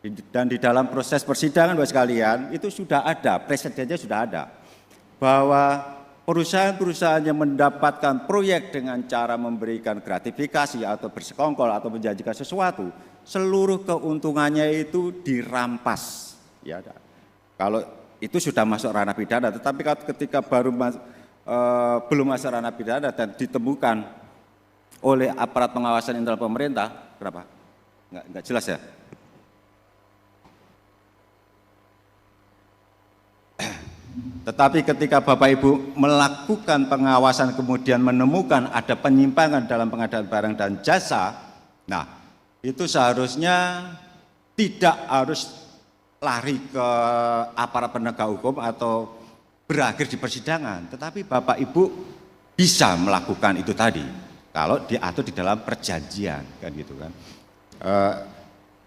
Dan di dalam proses persidangan Bapak sekalian itu sudah ada, presidennya sudah ada, bahwa perusahaan-perusahaan yang mendapatkan proyek dengan cara memberikan gratifikasi atau bersekongkol atau menjanjikan sesuatu, seluruh keuntungannya itu dirampas. Ya, kalau itu sudah masuk ranah pidana, tetapi ketika belum masuk ranah pidana dan ditemukan oleh aparat pengawasan internal pemerintah, kenapa? Enggak jelas ya? Tetapi ketika Bapak Ibu melakukan pengawasan kemudian menemukan ada penyimpangan dalam pengadaan barang dan jasa, nah itu seharusnya tidak harus lari ke aparat penegak hukum atau berakhir di persidangan, tetapi Bapak Ibu bisa melakukan itu tadi kalau diatur di dalam perjanjian, kan gitu kan.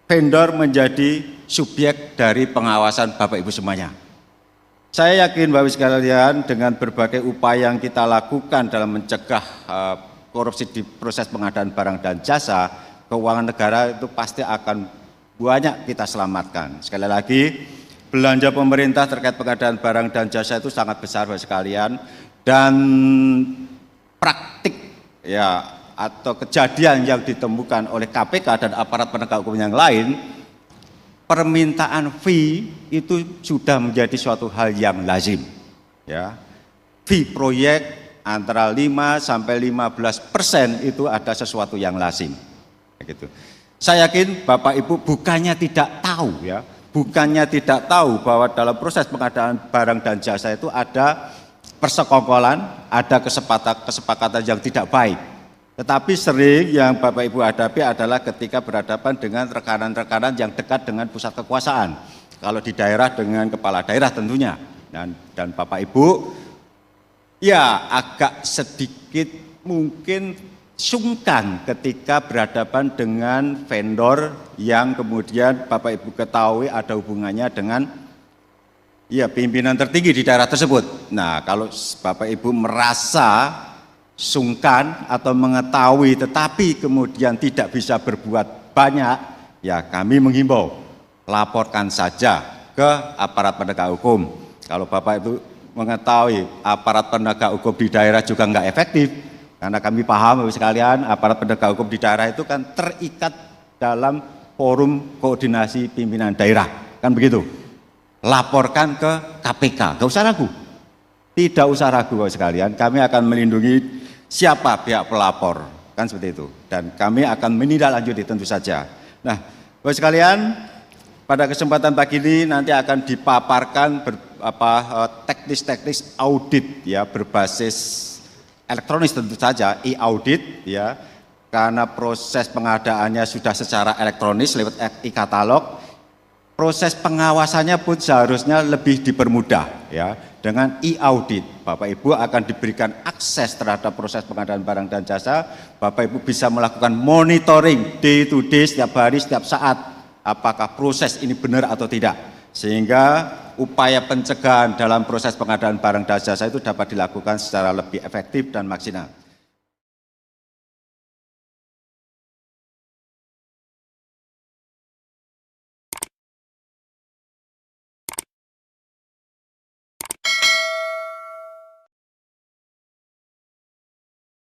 Vendor menjadi subjek dari pengawasan Bapak Ibu semuanya. Saya yakin Bapak Ibu sekalian dengan berbagai upaya yang kita lakukan dalam mencegah korupsi di proses pengadaan barang dan jasa, keuangan negara itu pasti akan banyak kita selamatkan. Sekali lagi, belanja pemerintah terkait pengadaan barang dan jasa itu sangat besar Bapak sekalian, dan praktik ya atau kejadian yang ditemukan oleh KPK dan aparat penegak hukum yang lain, permintaan fee itu sudah menjadi suatu hal yang lazim. Ya, fee proyek antara 5 sampai 15% itu ada sesuatu yang lazim. Gitu. Saya yakin Bapak Ibu bukannya tidak tahu ya, bukannya tidak tahu bahwa dalam proses pengadaan barang dan jasa itu ada persekongkolan, ada kesepakatan yang tidak baik. Tetapi sering yang Bapak Ibu hadapi adalah ketika berhadapan dengan rekanan-rekanan yang dekat dengan pusat kekuasaan. Kalau di daerah dengan kepala daerah tentunya. Dan Bapak Ibu ya agak sedikit mungkin sungkan ketika berhadapan dengan vendor yang kemudian Bapak Ibu ketahui ada hubungannya dengan ya pimpinan tertinggi di daerah tersebut. Nah, kalau Bapak Ibu merasa sungkan atau mengetahui tetapi kemudian tidak bisa berbuat banyak, ya kami menghimbau laporkan saja ke aparat penegak hukum. Kalau Bapak itu mengetahui aparat penegak hukum di daerah juga nggak efektif, karena kami paham Bapak sekalian aparat penegak hukum di daerah itu kan terikat dalam forum koordinasi pimpinan daerah, kan begitu. Laporkan ke KPK, nggak usah ragu, tidak usah ragu Bapak sekalian, kami akan melindungi siapa pihak pelapor, kan seperti itu, dan kami akan menindaklanjuti tentu saja. Nah, Bapak sekalian, pada kesempatan pagi ini nanti akan dipaparkan teknis-teknis audit ya berbasis elektronik tentu saja, e-audit ya, karena proses pengadaannya sudah secara elektronis lewat e-katalog. Proses pengawasannya pun seharusnya lebih dipermudah ya dengan e-audit. Bapak Ibu akan diberikan akses terhadap proses pengadaan barang dan jasa. Bapak Ibu bisa melakukan monitoring day to day, setiap hari, setiap saat, apakah proses ini benar atau tidak. Sehingga upaya pencegahan dalam proses pengadaan barang dan jasa itu dapat dilakukan secara lebih efektif dan maksimal.